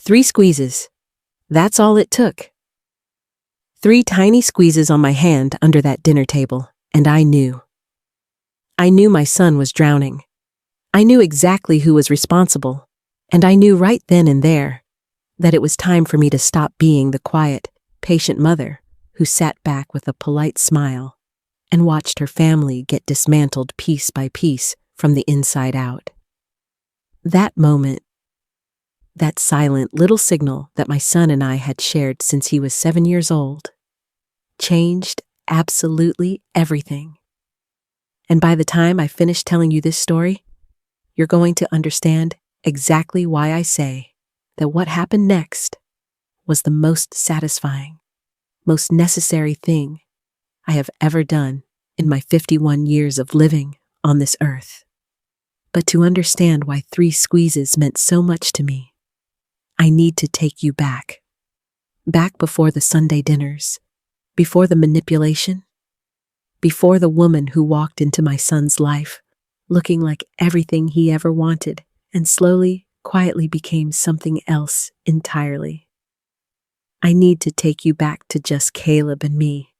3 squeezes. That's all it took. 3 tiny squeezes on my hand under that dinner table, and I knew. I knew my son was drowning. I knew exactly who was responsible, and I knew right then and there that it was time for me to stop being the quiet, patient mother who sat back with a polite smile and watched her family get dismantled piece by piece from the inside out. That moment, that silent little signal that my son and I had shared since he was 7 years old, changed absolutely everything. And by the time I finish telling you this story, you're going to understand exactly why I say that what happened next was the most satisfying, most necessary thing I have ever done in my 51 years of living on this earth. But to understand why 3 squeezes meant so much to me, I need to take you back. Back before the Sunday dinners, before the manipulation, before the woman who walked into my son's life, looking like everything he ever wanted, and slowly, quietly became something else entirely. I need to take you back to just Caleb and me.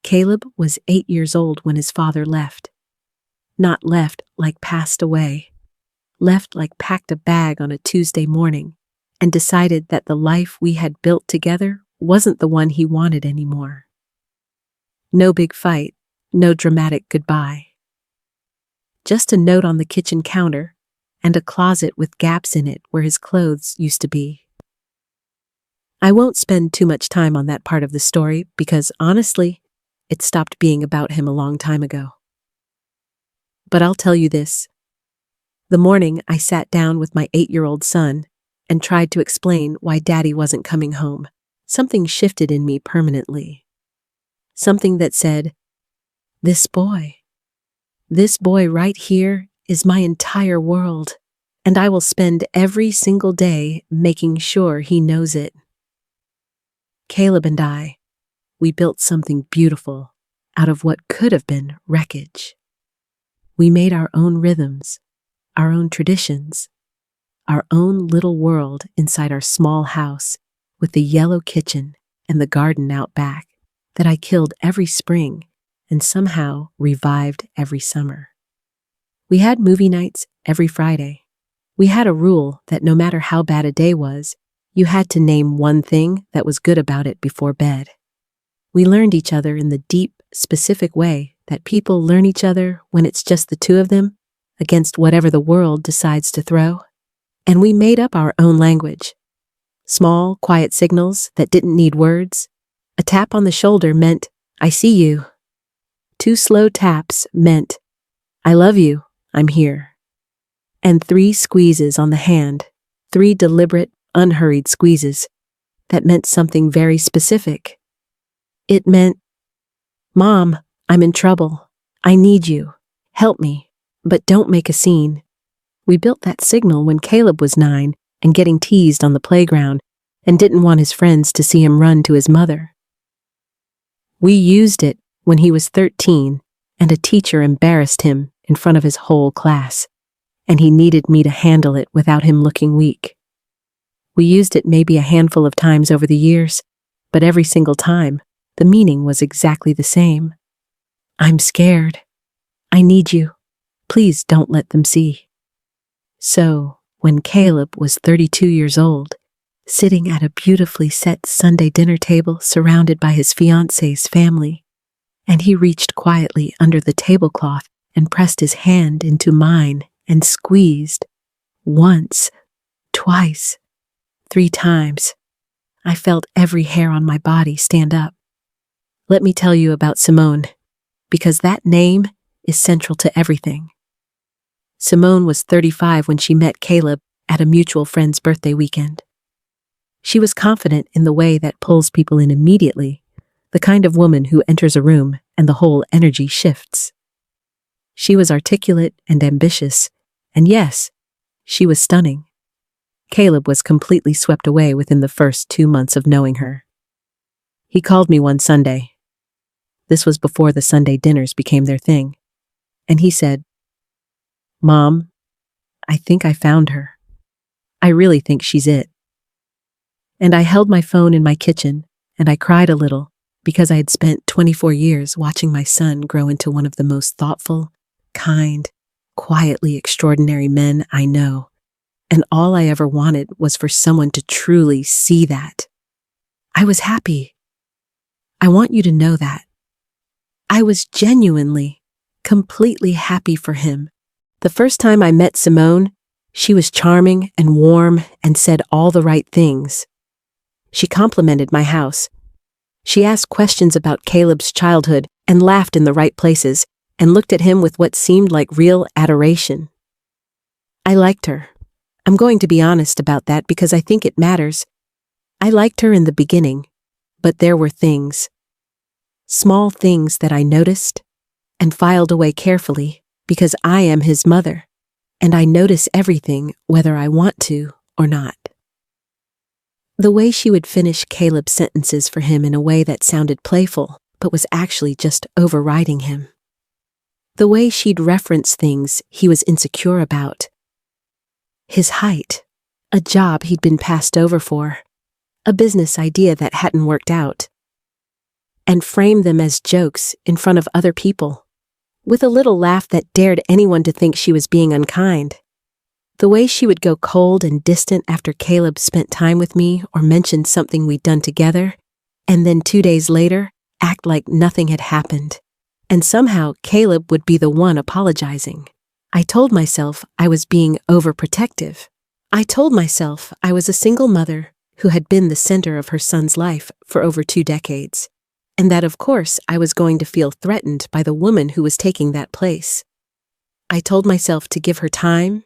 Caleb was 8 years old when his father left. Not left like passed away. Left like packed a bag on a Tuesday morning and decided that the life we had built together wasn't the one he wanted anymore. No big fight, no dramatic goodbye. Just a note on the kitchen counter and a closet with gaps in it where his clothes used to be. I won't spend too much time on that part of the story because, honestly, it stopped being about him a long time ago. But I'll tell you this. The morning I sat down with my 8-year-old son and tried to explain why Daddy wasn't coming home, something shifted in me permanently. Something that said, this boy right here is my entire world, and I will spend every single day making sure he knows it. Caleb and I, we built something beautiful out of what could have been wreckage. We made our own rhythms, our own traditions, our own little world inside our small house with the yellow kitchen and the garden out back that I killed every spring and somehow revived every summer. We had movie nights every Friday. We had a rule that no matter how bad a day was, you had to name one thing that was good about it before bed. We learned each other in the deep, specific way that people learn each other when it's just the two of them against whatever the world decides to throw. And we made up our own language. Small, quiet signals that didn't need words. A tap on the shoulder meant, I see you. 2 slow taps meant, I love you, I'm here. And 3 squeezes on the hand, 3 deliberate, unhurried squeezes, that meant something very specific. It meant, Mom, I'm in trouble. I need you. Help me, but don't make a scene. We built that signal when Caleb was 9 and getting teased on the playground and didn't want his friends to see him run to his mother. We used it when he was 13 and a teacher embarrassed him in front of his whole class, and he needed me to handle it without him looking weak. We used it maybe a handful of times over the years, but every single time, the meaning was exactly the same. I'm scared. I need you. Please don't let them see. So, when Caleb was 32 years old, sitting at a beautifully set Sunday dinner table surrounded by his fiancée's family, and he reached quietly under the tablecloth and pressed his hand into mine and squeezed once, twice, 3 times, I felt every hair on my body stand up. Let me tell you about Simone, because that name is central to everything. Simone was 35 when she met Caleb at a mutual friend's birthday weekend. She was confident in the way that pulls people in immediately, the kind of woman who enters a room and the whole energy shifts. She was articulate and ambitious, and yes, she was stunning. Caleb was completely swept away within the first 2 months of knowing her. He called me one Sunday. This was before the Sunday dinners became their thing. And he said, Mom, I think I found her. I really think she's it. And I held my phone in my kitchen, and I cried a little because I had spent 24 years watching my son grow into one of the most thoughtful, kind, quietly extraordinary men I know. And all I ever wanted was for someone to truly see that. I was happy. I want you to know that. I was genuinely, completely happy for him. The first time I met Simone, she was charming and warm and said all the right things. She complimented my house. She asked questions about Caleb's childhood and laughed in the right places and looked at him with what seemed like real adoration. I liked her. I'm going to be honest about that because I think it matters. I liked her in the beginning, but there were things, small things that I noticed and filed away carefully because I am his mother, and I notice everything whether I want to or not. The way she would finish Caleb's sentences for him in a way that sounded playful, but was actually just overriding him. The way she'd reference things he was insecure about. His height, a job he'd been passed over for, a business idea that hadn't worked out, and frame them as jokes in front of other people, with a little laugh that dared anyone to think she was being unkind. The way she would go cold and distant after Caleb spent time with me or mentioned something we'd done together, and then 2 days later, act like nothing had happened. And somehow Caleb would be the one apologizing. I told myself I was being overprotective. I told myself I was a single mother who had been the center of her son's life for over 2 decades, and that of course I was going to feel threatened by the woman who was taking that place. I told myself to give her time,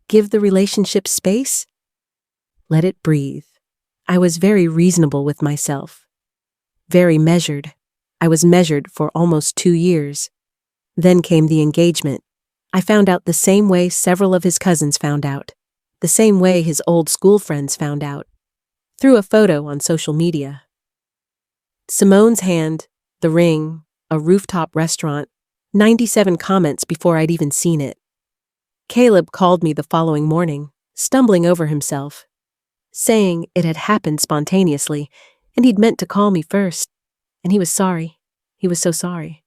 give the relationship space, let it breathe. I was very reasonable with myself, very measured. I was measured for almost 2 years. Then came the engagement. I found out the same way several of his cousins found out, the same way his old school friends found out, through a photo on social media. Simone's hand, the ring, a rooftop restaurant, 97 comments before I'd even seen it. Caleb called me the following morning, stumbling over himself, saying it had happened spontaneously, and he'd meant to call me first, and he was sorry. He was so sorry.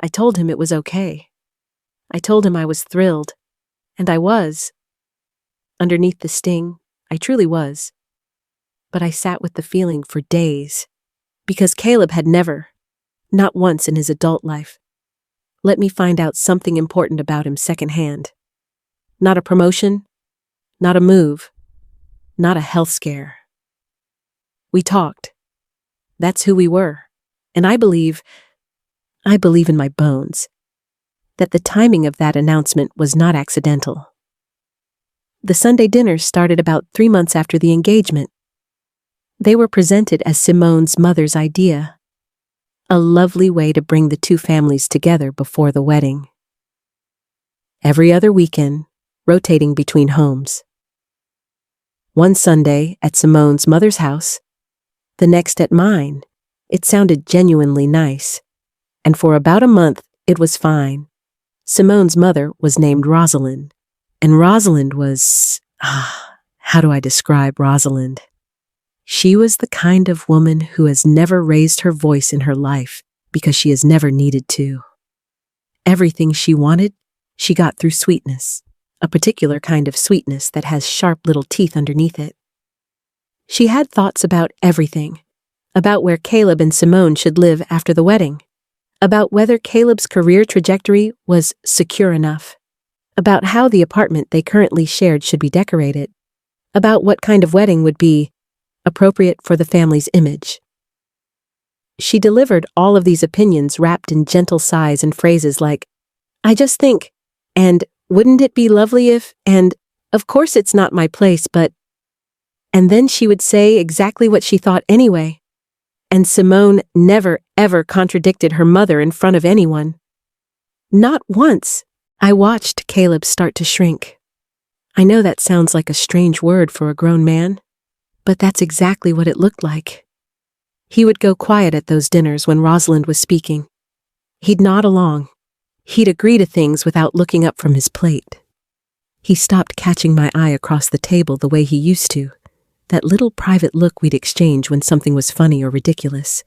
I told him it was okay. I told him I was thrilled, and I was. Underneath the sting, I truly was. But I sat with the feeling for days, because Caleb had never, not once in his adult life, let me find out something important about him secondhand. Not a promotion, not a move, not a health scare. We talked. That's who we were. And I believe in my bones, that the timing of that announcement was not accidental. The Sunday dinners started about 3 months after the engagement. They were presented as Simone's mother's idea, a lovely way to bring the two families together before the wedding. Every other weekend, rotating between homes. One Sunday at Simone's mother's house, the next at mine. It sounded genuinely nice, and for about a month it was fine. Simone's mother was named Rosalind, and Rosalind was, how do I describe Rosalind? She was the kind of woman who has never raised her voice in her life because she has never needed to. Everything she wanted, she got through sweetness, a particular kind of sweetness that has sharp little teeth underneath it. She had thoughts about everything, about where Caleb and Simone should live after the wedding, about whether Caleb's career trajectory was secure enough, about how the apartment they currently shared should be decorated, about what kind of wedding would be appropriate for the family's image. She delivered all of these opinions wrapped in gentle sighs and phrases like, "I just think," and "wouldn't it be lovely if," and "of course it's not my place, but," and then she would say exactly what she thought anyway. And Simone never, ever contradicted her mother in front of anyone. Not once. I watched Caleb start to shrink. I know that sounds like a strange word for a grown man, but that's exactly what it looked like. He would go quiet at those dinners when Rosalind was speaking. He'd nod along. He'd agree to things without looking up from his plate. He stopped catching my eye across the table the way he used to, that little private look we'd exchange when something was funny or ridiculous.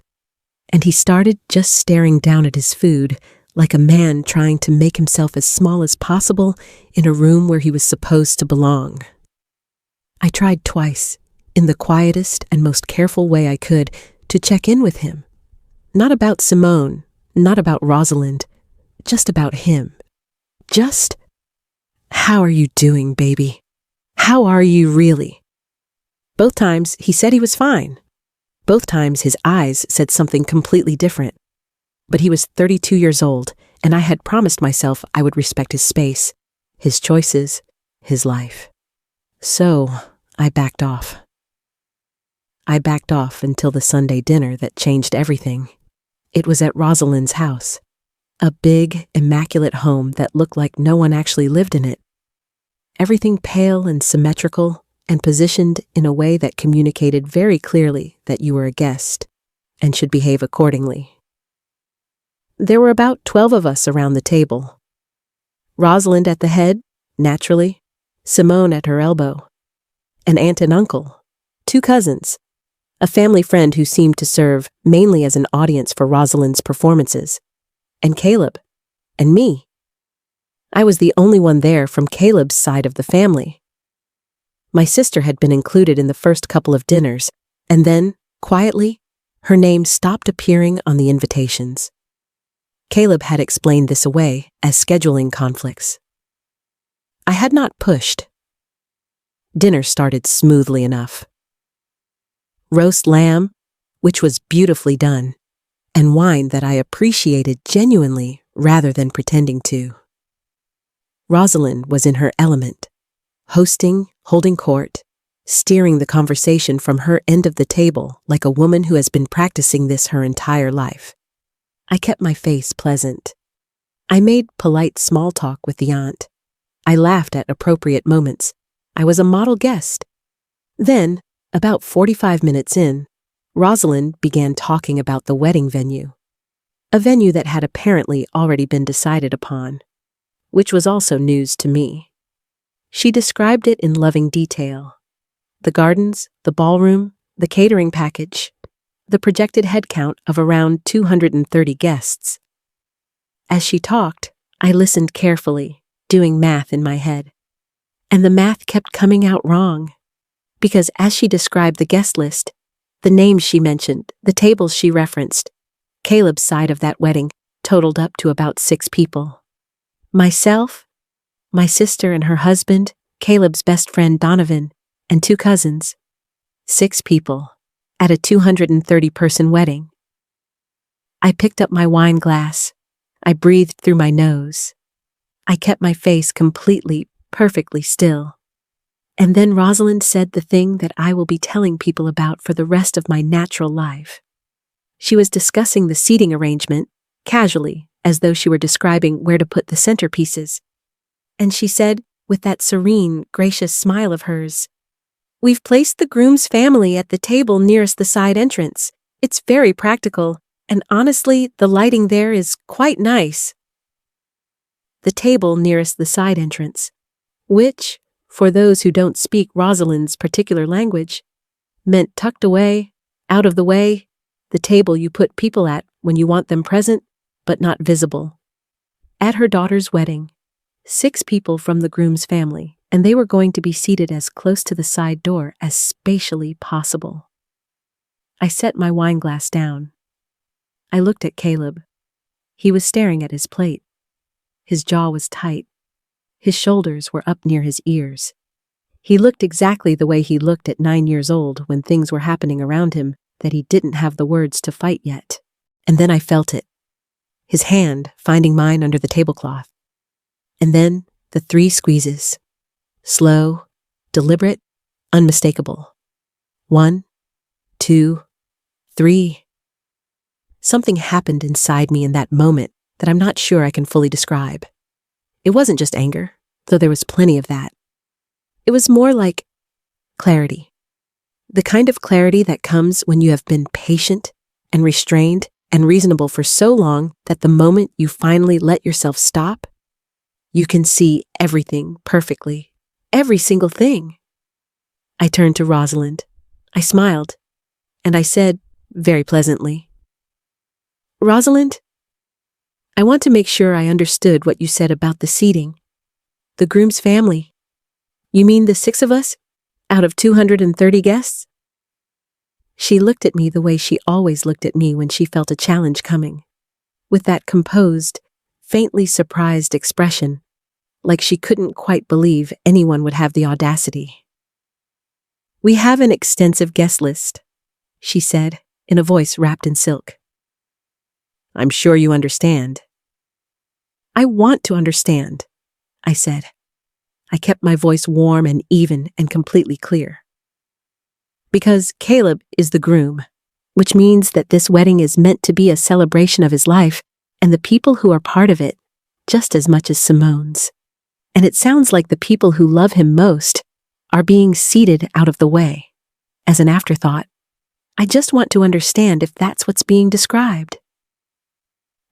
And he started just staring down at his food, like a man trying to make himself as small as possible in a room where he was supposed to belong. I tried twice, in the quietest and most careful way I could, to check in with him. Not about Simone, not about Rosalind, just about him. Just, how are you doing, baby? How are you really? Both times he said he was fine. Both times his eyes said something completely different. But he was 32 years old, and I had promised myself I would respect his space, his choices, his life. So I backed off. I backed off until the Sunday dinner that changed everything. It was at Rosalind's house, a big, immaculate home that looked like no one actually lived in it. Everything pale and symmetrical and positioned in a way that communicated very clearly that you were a guest and should behave accordingly. There were about 12 of us around the table. Rosalind at the head, naturally, Simone at her elbow, an aunt and uncle, 2 cousins, a family friend who seemed to serve mainly as an audience for Rosalind's performances, and Caleb, and me. I was the only one there from Caleb's side of the family. My sister had been included in the first couple of dinners, and then, quietly, her name stopped appearing on the invitations. Caleb had explained this away as scheduling conflicts. I had not pushed. Dinner started smoothly enough. Roast lamb, which was beautifully done, and wine that I appreciated genuinely rather than pretending to. Rosalind was in her element, hosting, holding court, steering the conversation from her end of the table like a woman who has been practicing this her entire life. I kept my face pleasant. I made polite small talk with the aunt. I laughed at appropriate moments. I was a model guest. Then, about 45 minutes in, Rosalind began talking about the wedding venue, a venue that had apparently already been decided upon, which was also news to me. She described it in loving detail. The gardens, the ballroom, the catering package, the projected head count of around 230 guests. As she talked, I listened carefully, doing math in my head. And the math kept coming out wrong, because as she described the guest list, the names she mentioned, the tables she referenced, Caleb's side of that wedding totaled up to about 6 people. Myself, my sister and her husband, Caleb's best friend Donovan, and 2 cousins. 6 people at a 230-person wedding. I picked up my wine glass. I breathed through my nose. I kept my face completely, perfectly still. And then Rosalind said the thing that I will be telling people about for the rest of my natural life. She was discussing the seating arrangement, casually, as though she were describing where to put the centerpieces. And she said, with that serene, gracious smile of hers, "We've placed the groom's family at the table nearest the side entrance. It's very practical, and honestly, the lighting there is quite nice." The table nearest the side entrance, which, for those who don't speak Rosalind's particular language, meant tucked away, out of the way, the table you put people at when you want them present, but not visible. At her daughter's wedding, 6 people from the groom's family, and they were going to be seated as close to the side door as spatially possible. I set my wine glass down. I looked at Caleb. He was staring at his plate. His jaw was tight. His shoulders were up near his ears. He looked exactly the way he looked at 9 years old when things were happening around him that he didn't have the words to fight yet. And then I felt it. His hand finding mine under the tablecloth. And then the 3 squeezes. Slow, deliberate, unmistakable. 1, 2, 3. Something happened inside me in that moment that I'm not sure I can fully describe. It wasn't just anger, though there was plenty of that. It was more like clarity. The kind of clarity that comes when you have been patient and restrained and reasonable for so long that the moment you finally let yourself stop, you can see everything perfectly, every single thing. I turned to Rosalind. I smiled, and I said, very pleasantly, "Rosalind, I want to make sure I understood what you said about the seating. The groom's family. You mean the 6 of us, out of 230 guests?" She looked at me the way she always looked at me when she felt a challenge coming, with that composed, faintly surprised expression, like she couldn't quite believe anyone would have the audacity. "We have an extensive guest list," she said, in a voice wrapped in silk. "I'm sure you understand." "I want to understand," I said. I kept my voice warm and even and completely clear. "Because Caleb is the groom, which means that this wedding is meant to be a celebration of his life and the people who are part of it, just as much as Simone's. And it sounds like the people who love him most are being seated out of the way. As an afterthought, I just want to understand if that's what's being described."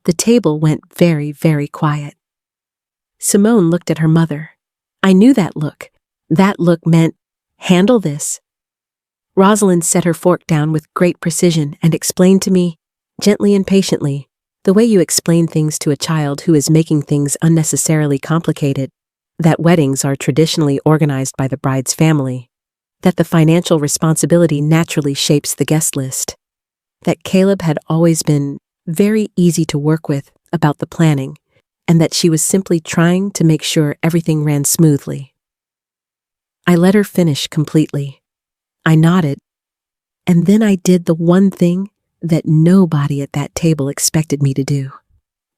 The table went very, very quiet. Simone looked at her mother. I knew that look. That look meant, handle this. Rosalind set her fork down with great precision and explained to me, gently and patiently, the way you explain things to a child who is making things unnecessarily complicated, that weddings are traditionally organized by the bride's family, that the financial responsibility naturally shapes the guest list, that Caleb had always been very easy to work with about the planning, and that she was simply trying to make sure everything ran smoothly. I let her finish completely. I nodded, and then I did the one thing that nobody at that table expected me to do,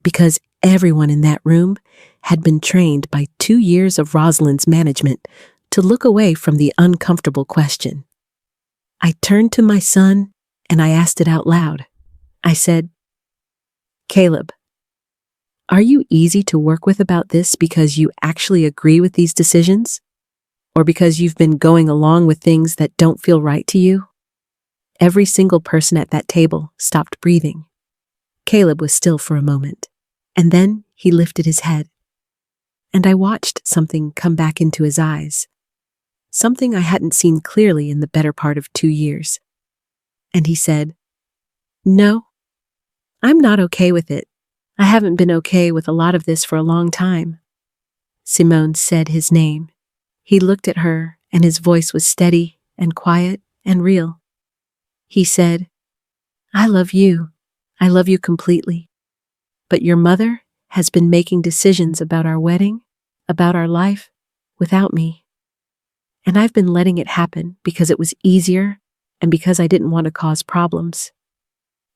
because everyone in that room had been trained by 2 years of Rosalind's management to look away from the uncomfortable question. I turned to my son and I asked it out loud. I said, "Caleb, are you easy to work with about this because you actually agree with these decisions? Or because you've been going along with things that don't feel right to you?" Every single person at that table stopped breathing. Caleb was still for a moment, and then he lifted his head. And I watched something come back into his eyes, something I hadn't seen clearly in the better part of 2 years. And he said, "No, I'm not okay with it. I haven't been okay with a lot of this for a long time." Simone said his name. He looked at her, and his voice was steady and quiet and real. He said, "I love you. I love you completely. But your mother has been making decisions about our wedding, about our life, without me. And I've been letting it happen because it was easier and because I didn't want to cause problems.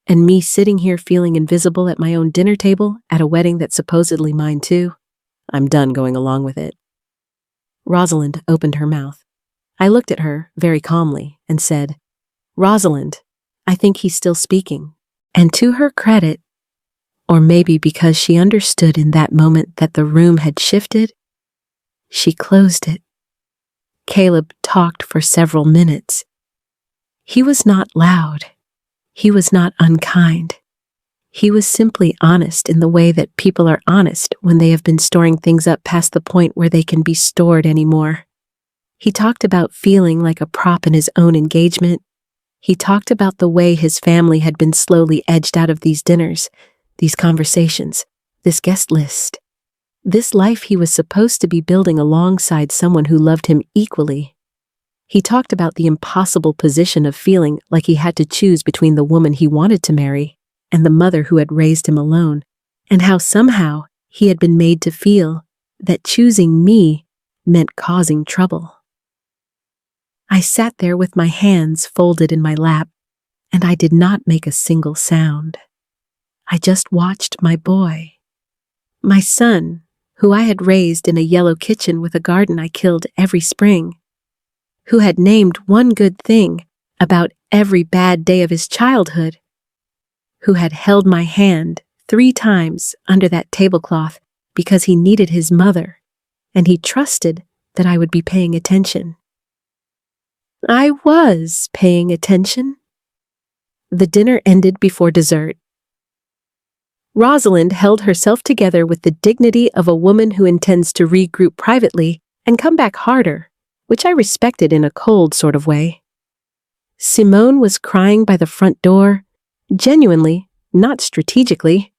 And me sitting here feeling invisible at my own dinner table at a wedding that's supposedly mine too, I'm done going along with it." Rosalind opened her mouth. I looked at her very calmly and said, "Rosalind, I think he's still speaking." And to her credit, or maybe because she understood in that moment that the room had shifted, she closed it. Caleb talked for several minutes. He was not loud. He was not unkind. He was simply honest in the way that people are honest when they have been storing things up past the point where they can be stored anymore. He talked about feeling like a prop in his own engagement. He talked about the way his family had been slowly edged out of these dinners, these conversations, this guest list, this life he was supposed to be building alongside someone who loved him equally. He talked about the impossible position of feeling like he had to choose between the woman he wanted to marry and the mother who had raised him alone, and how somehow he had been made to feel that choosing me meant causing trouble. I sat there with my hands folded in my lap, and I did not make a single sound. I just watched my boy, my son, who I had raised in a yellow kitchen with a garden I killed every spring, who had named one good thing about every bad day of his childhood, who had held my hand 3 times under that tablecloth because he needed his mother, and he trusted that I would be paying attention. I was paying attention. The dinner ended before dessert. Rosalind held herself together with the dignity of a woman who intends to regroup privately and come back harder, which I respected in a cold sort of way. Simone was crying by the front door, genuinely, not strategically.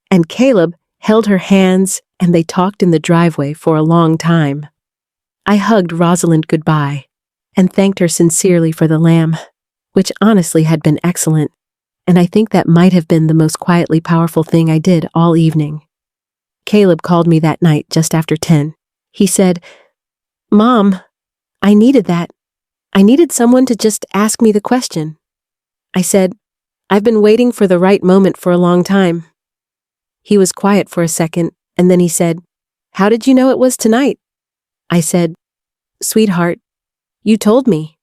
And Caleb held her hands and they talked in the driveway for a long time. I hugged Rosalind goodbye and thanked her sincerely for the lamb, which honestly had been excellent, and I think that might have been the most quietly powerful thing I did all evening. Caleb called me that night just after 10. He said, "Mom, I needed that. I needed someone to just ask me the question." I said, "I've been waiting for the right moment for a long time." He was quiet for a second, and then he said, "How did you know it was tonight?" I said, "Sweetheart, you told me."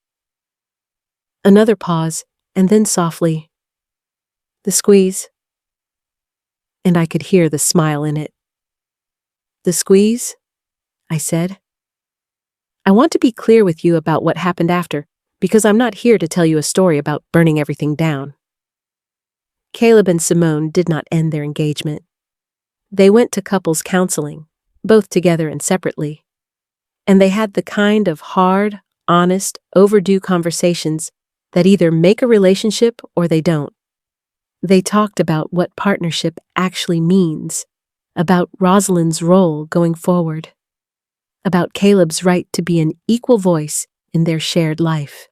Another pause, and then softly, "The squeeze." And I could hear the smile in it. "The squeeze?" I said. "I want to be clear with you about what happened after, because I'm not here to tell you a story about burning everything down." Caleb and Simone did not end their engagement. They went to couples counseling, both together and separately. And they had the kind of hard, honest, overdue conversations that either make a relationship or they don't. They talked about what partnership actually means, about Rosalind's role going forward, about Caleb's right to be an equal voice in their shared life.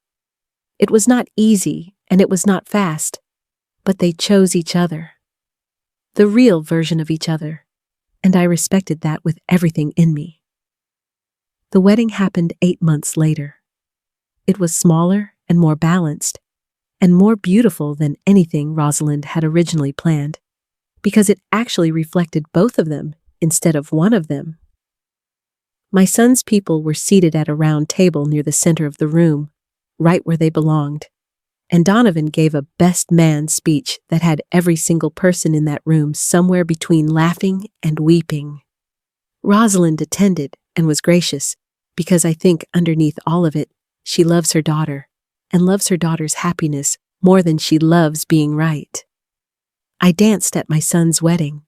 It was not easy and it was not fast, but they chose each other, the real version of each other, and I respected that with everything in me. The wedding happened 8 months later. It was smaller and more balanced, and more beautiful than anything Rosalind had originally planned, because it actually reflected both of them instead of one of them. My son's people were seated at a round table near the center of the room, right where they belonged, and Donovan gave a best man speech that had every single person in that room somewhere between laughing and weeping. Rosalind attended and was gracious, because I think underneath all of it, she loves her daughter, and loves her daughter's happiness more than she loves being right. I danced at my son's wedding.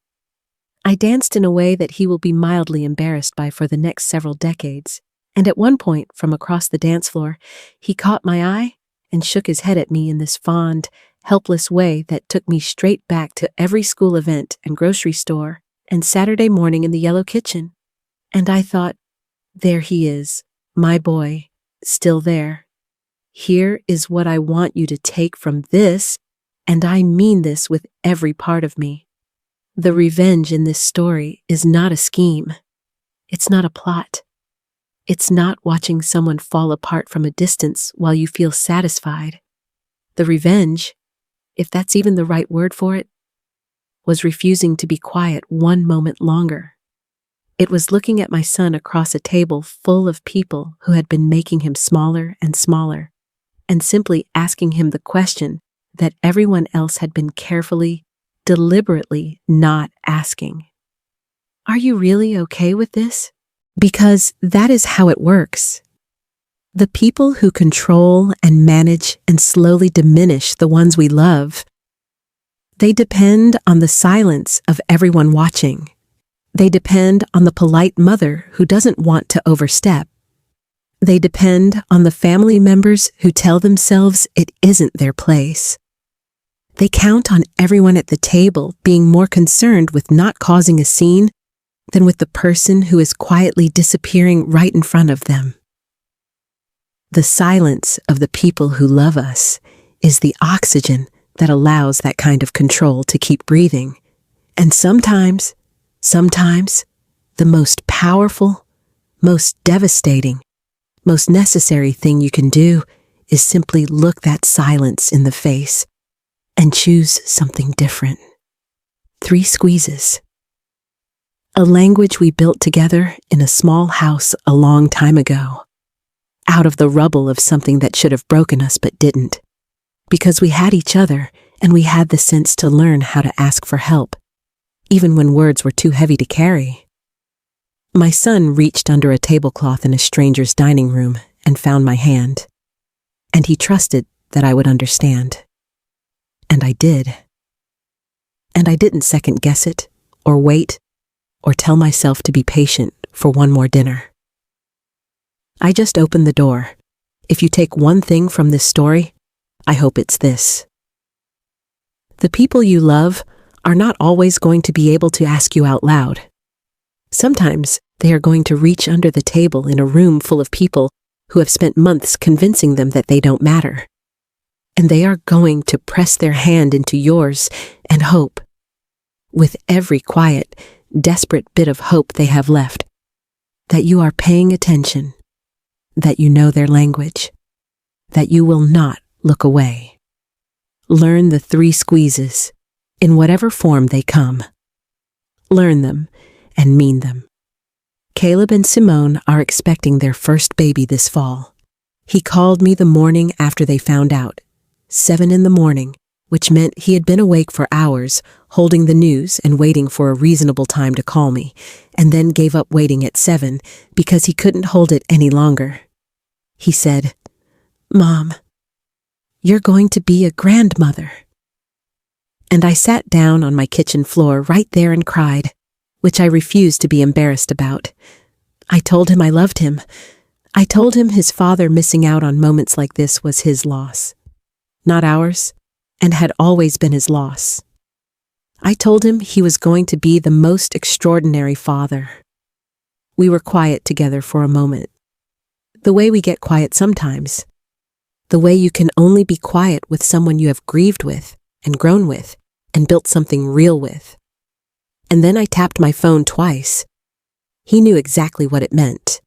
I danced in a way that he will be mildly embarrassed by for the next several decades, and at one point, from across the dance floor, he caught my eye and shook his head at me in this fond, helpless way that took me straight back to every school event and grocery store and Saturday morning in the yellow kitchen. And I thought, there he is, my boy, still there. Here is what I want you to take from this, and I mean this with every part of me. The revenge in this story is not a scheme. It's not a plot. It's not watching someone fall apart from a distance while you feel satisfied. The revenge, if that's even the right word for it, was refusing to be quiet one moment longer. It was looking at my son across a table full of people who had been making him smaller and smaller, and simply asking him the question that everyone else had been carefully, deliberately not asking. Are you really okay with this? Because that is how it works. The people who control and manage and slowly diminish the ones we love, they depend on the silence of everyone watching. They depend on the polite mother who doesn't want to overstep. They depend on the family members who tell themselves it isn't their place. They count on everyone at the table being more concerned with not causing a scene than with the person who is quietly disappearing right in front of them. The silence of the people who love us is the oxygen that allows that kind of control to keep breathing. And sometimes, the most powerful, most devastating, most necessary thing you can do is simply look that silence in the face and choose something different. 3 squeezes. A language we built together in a small house a long time ago, out of the rubble of something that should have broken us but didn't, because we had each other and we had the sense to learn how to ask for help, even when words were too heavy to carry. My son reached under a tablecloth in a stranger's dining room and found my hand, and he trusted that I would understand. And I did. And I didn't second guess it, or wait, or tell myself to be patient for one more dinner. I just opened the door. If you take one thing from this story, I hope it's this. The people you love are not always going to be able to ask you out loud. Sometimes they are going to reach under the table in a room full of people who have spent months convincing them that they don't matter. And they are going to press their hand into yours and hope, with every quiet, desperate bit of hope they have left, that you are paying attention, that you know their language, that you will not look away. Learn the 3 squeezes, in whatever form they come. Learn them and mean them. Caleb and Simone are expecting their first baby this fall. He called me the morning after they found out, 7 in the morning, which meant he had been awake for hours, holding the news and waiting for a reasonable time to call me, and then gave up waiting at 7 because he couldn't hold it any longer. He said, "Mom, you're going to be a grandmother." And I sat down on my kitchen floor right there and cried, which I refused to be embarrassed about. I told him I loved him. I told him his father missing out on moments like this was his loss, not ours, and had always been his loss. I told him he was going to be the most extraordinary father. We were quiet together for a moment. The way we get quiet sometimes. The way you can only be quiet with someone you have grieved with and grown with and built something real with. And then I tapped my phone twice. He knew exactly what it meant.